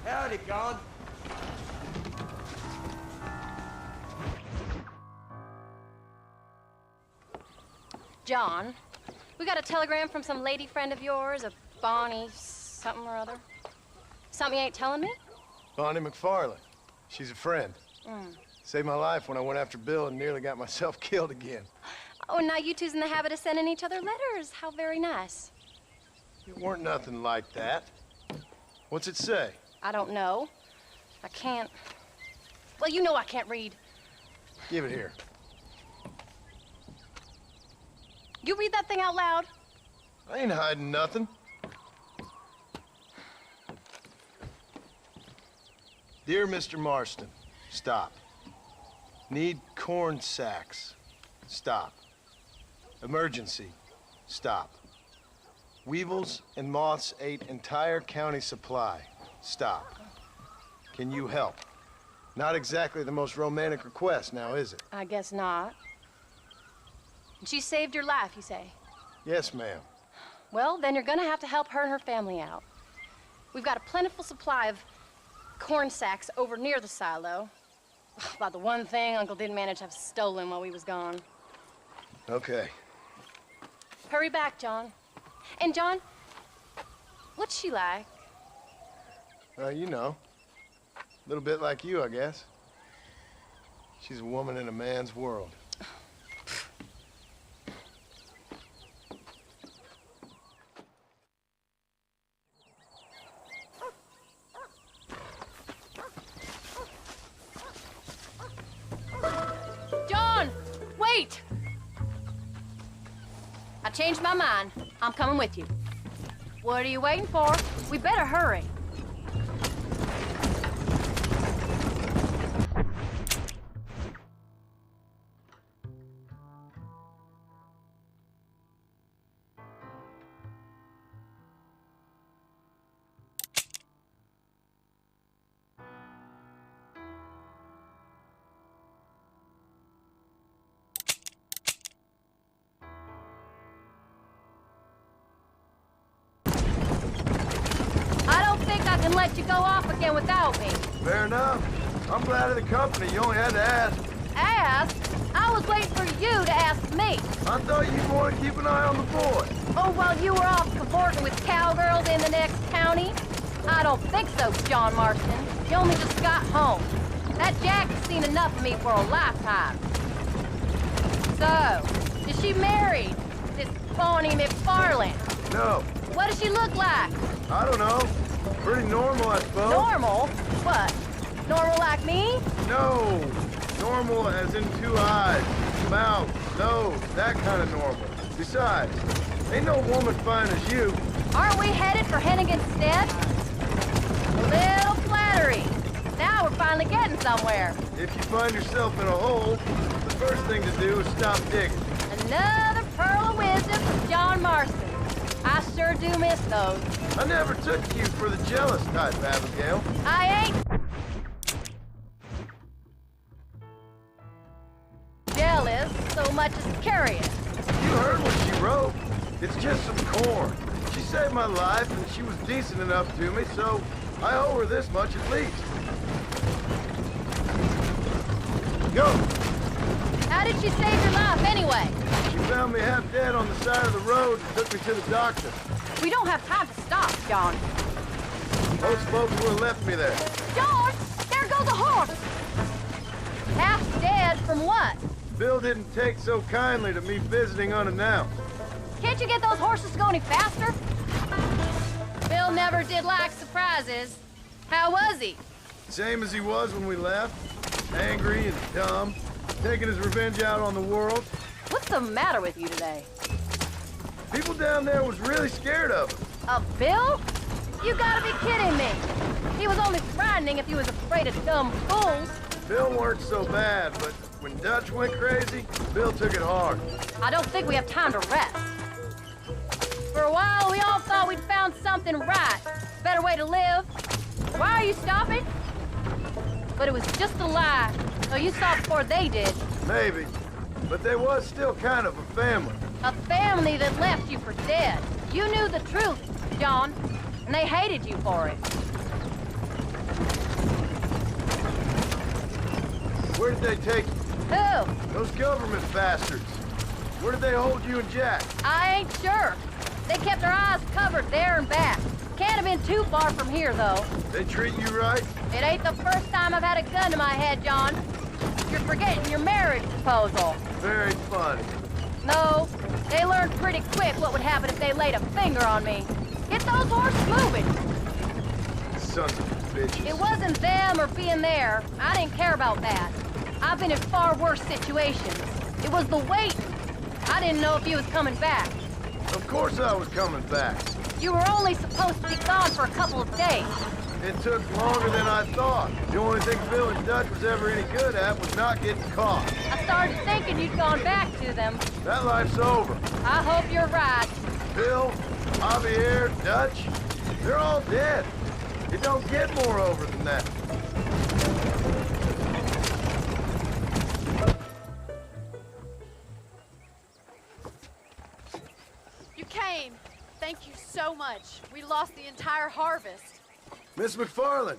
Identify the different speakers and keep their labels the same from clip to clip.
Speaker 1: Howdy, Con.
Speaker 2: John, we got a telegram from some lady friend of yours, a Bonnie something or other. Something you ain't telling me?
Speaker 3: Bonnie McFarlane. She's a friend. Saved my life when I went after Bill and nearly got myself killed again.
Speaker 2: Oh, and now you two's in the habit of sending each other letters. How very nice.
Speaker 3: It weren't nothing like that. What's it say?
Speaker 2: I don't know. I can't... Well, you know I can't read.
Speaker 3: Give it here.
Speaker 2: You read that thing out loud?
Speaker 3: I ain't hiding nothing. Dear Mr. Marston, stop. Need corn sacks. Stop. Emergency. Stop. Weevils and moths ate entire county supply. Stop. Can you help? Not exactly the most romantic request, now is it?
Speaker 2: I guess not. And she saved your life, you say?
Speaker 3: Yes, ma'am.
Speaker 2: Well, then you're gonna have to help her and her family out. We've got a plentiful supply of corn sacks over near the silo. About the one thing Uncle didn't manage to have stolen while we was gone.
Speaker 3: Okay.
Speaker 2: Hurry back, John. And John, what's she like?
Speaker 3: You know. A little bit like you, I guess. She's a woman in a man's world.
Speaker 2: John, wait! I changed my mind. I'm coming with you. What are you waiting for? We better hurry. I can let you go off again without me.
Speaker 3: Fair enough. I'm glad of the company. You only had to ask.
Speaker 2: Ask? I was waiting for you to ask me.
Speaker 3: I thought you'd want to keep an eye on the boy.
Speaker 2: Oh, while you were off cavorting with cowgirls in the next county? I don't think so, John Marston. You only just got home. That Jack has seen enough of me for a lifetime. So, is she married? This Bonnie McFarlane?
Speaker 3: No.
Speaker 2: What does she look like?
Speaker 3: I don't know. Pretty normal, I suppose.
Speaker 2: Normal? What? Normal like me?
Speaker 3: No. Normal as in 2 eyes, mouth, nose, that kind of normal. Besides, ain't no woman fine as you.
Speaker 2: Aren't we headed for Hennigan's Stead? A little flattery. Now we're finally getting somewhere.
Speaker 3: If you find yourself in a hole, the first thing to do is stop digging.
Speaker 2: Another pearl of wisdom from John Marston. I sure do miss those.
Speaker 3: I never took you for the jealous type, Abigail.
Speaker 2: I ain't jealous so much as curious.
Speaker 3: You heard what she wrote. It's just some corn. She saved my life, and she was decent enough to me, so I owe her this much at least. Go!
Speaker 2: How did she save your life anyway?
Speaker 3: She found me half dead on the side of the road and took me to the doctor.
Speaker 2: We don't have time to stop, John.
Speaker 3: Most folks would have left me there.
Speaker 2: John, there goes a horse! Half dead from what?
Speaker 3: Bill didn't take so kindly to me visiting unannounced.
Speaker 2: Can't you get those horses to go any faster? Bill never did like surprises. How was he?
Speaker 3: Same as he was when we left. Angry and dumb. Taking his revenge out on the world.
Speaker 2: What's the matter with you today?
Speaker 3: People down there was really scared of him.
Speaker 2: Of Bill? You gotta be kidding me. He was only frightening if he was afraid of dumb fools.
Speaker 3: Bill weren't so bad, but when Dutch went crazy, Bill took it hard.
Speaker 2: I don't think we have time to rest. For a while, we all thought we'd found something right. Better way to live. Why are you stopping? But it was just a lie. So you saw before they did.
Speaker 3: Maybe. But they was still kind of a family.
Speaker 2: A family that left you for dead. You knew the truth, John, and they hated you for it.
Speaker 3: Where did they take you?
Speaker 2: Who?
Speaker 3: Those government bastards. Where did they hold you and Jack?
Speaker 2: I ain't sure. They kept their eyes covered there and back. Can't have been too far from here, though.
Speaker 3: They treat you right?
Speaker 2: It ain't the first time I've had a gun to my head, John. You're forgetting your marriage proposal.
Speaker 3: Very funny.
Speaker 2: No, they learned pretty quick what would happen if they laid a finger on me. Get those horses moving.
Speaker 3: Sons of bitches.
Speaker 2: It wasn't them or being there. I didn't care about that. I've been in far worse situations. It was the waiting. I didn't know if you was coming back.
Speaker 3: Of course I was coming back.
Speaker 2: You were only supposed to be gone for a couple of days.
Speaker 3: It took longer than I thought. The only thing Bill and Dutch was ever any good at was not getting caught.
Speaker 2: I started thinking you'd gone back to them.
Speaker 3: That life's over.
Speaker 2: I hope you're right.
Speaker 3: Bill, Javier, Dutch, they're all dead. It don't get more over than that.
Speaker 1: You came. Thank you so much. We lost the entire harvest.
Speaker 3: Miss McFarland,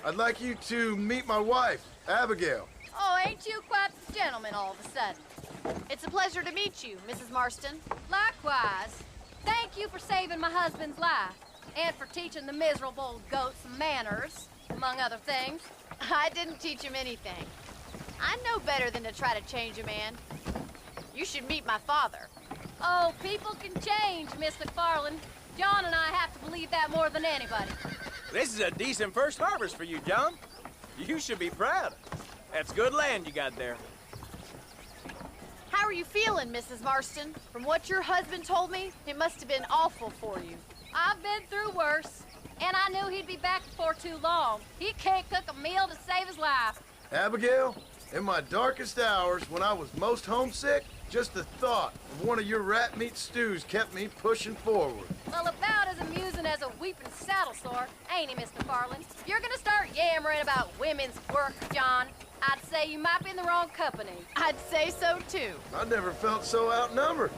Speaker 3: I'd like you to meet my wife, Abigail.
Speaker 2: Oh, ain't you quite the gentleman all of a sudden?
Speaker 1: It's a pleasure to meet you, Mrs. Marston.
Speaker 2: Likewise. Thank you for saving my husband's life. And for teaching the miserable old goat some manners, among other things.
Speaker 1: I didn't teach him anything. I know better than to try to change a man. You should meet my father.
Speaker 2: Oh, people can change, Miss McFarland. John and I have to believe that more than anybody.
Speaker 4: This is a decent first harvest for you, John. You should be proud. That's good land you got there.
Speaker 1: How are you feeling, Mrs. Marston? From what your husband told me, it must have been awful for you.
Speaker 2: I've been through worse, and I knew he'd be back before too long. He can't cook a meal to save his life.
Speaker 3: Abigail, in my darkest hours, when I was most homesick, just the thought of one of your rat meat stews kept me pushing forward.
Speaker 2: Well, about as amusing as a weeping saddle sore, ain't he, Miss McFarland? If you're gonna start yammering about women's work, John, I'd say you might be in the wrong company.
Speaker 1: I'd say so, too.
Speaker 3: I never felt so outnumbered.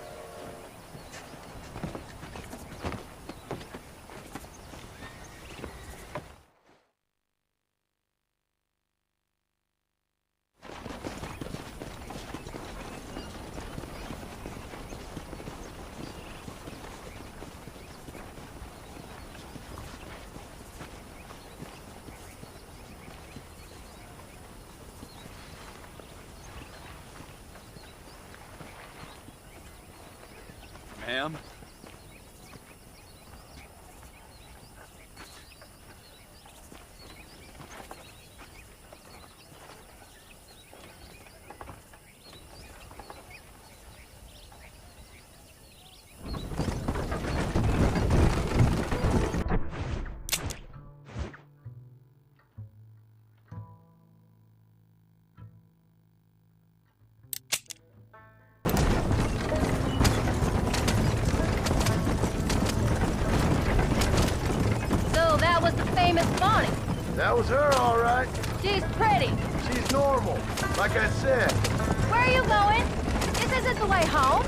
Speaker 4: Ma'am?
Speaker 3: That was her, all right.
Speaker 2: She's pretty.
Speaker 3: She's normal, like I said.
Speaker 2: Where are you going? This isn't the way home.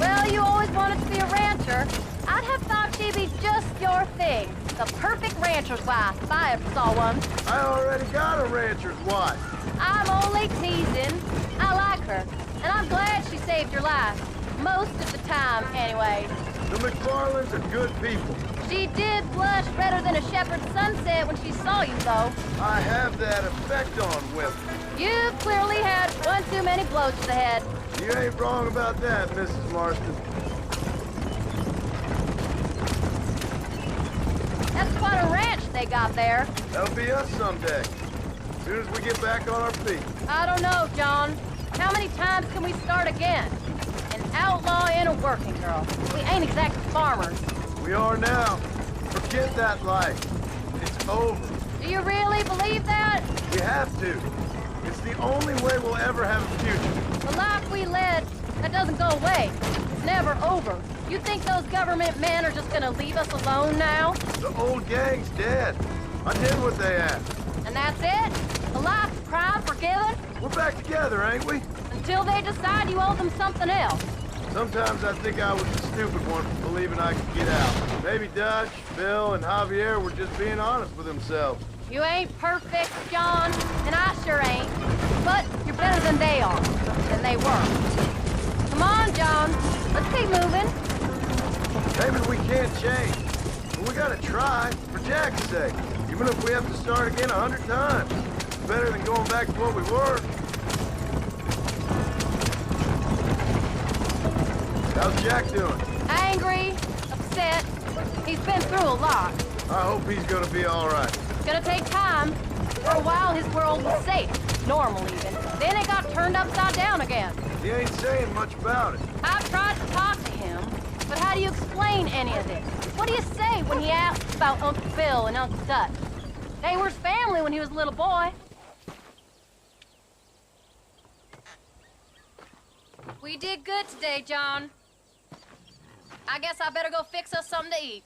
Speaker 2: Well, you always wanted to be a rancher. I'd have thought she'd be just your thing. The perfect rancher's wife, if I ever saw one.
Speaker 3: I already got a rancher's wife.
Speaker 2: I'm only teasing. I like her, and I'm glad she saved your life. Most of the time, anyway.
Speaker 3: The McFarlands are good people.
Speaker 2: She did blush redder than a shepherd's sunset when she saw you, though.
Speaker 3: I have that effect on women.
Speaker 2: You've clearly had one too many blows to the head.
Speaker 3: You ain't wrong about that, Mrs. Marston.
Speaker 2: That's quite a ranch they got there.
Speaker 3: That'll be us someday. As soon as we get back on our feet.
Speaker 2: I don't know, John. How many times can we start again? An outlaw and a working girl. We ain't exactly farmers.
Speaker 3: We are now. Forget that life. It's over.
Speaker 2: Do you really believe that?
Speaker 3: We have to. It's the only way we'll ever have a future.
Speaker 2: The life we led, that doesn't go away. It's never over. You think those government men are just gonna leave us alone now?
Speaker 3: The old gang's dead. I did what they asked.
Speaker 2: And that's it? A life of crime forgiven?
Speaker 3: We're back together, ain't we?
Speaker 2: Until they decide you owe them something else.
Speaker 3: Sometimes I think I was the stupid one for believing I could get out. Maybe Dutch, Bill, and Javier were just being honest with themselves.
Speaker 2: You ain't perfect, John, and I sure ain't. But you're better than they are, than they were. Come on, John. Let's keep moving.
Speaker 3: Maybe we can't change. But we gotta try, for Jack's sake. Even if we have to start again 100 times. It's better than going back to what we were. How's Jack doing?
Speaker 2: Angry, upset. He's been through a lot.
Speaker 3: I hope he's gonna be all right.
Speaker 2: It's gonna take time. For a while, his world was safe. Normal, even. Then it got turned upside down again.
Speaker 3: He ain't saying much about it.
Speaker 2: I've tried to talk to him, but how do you explain any of this? What do you say when he asks about Uncle Phil and Uncle Dutch? They were his family when he was a little boy. We did good today, John. I guess I better go fix us something to eat.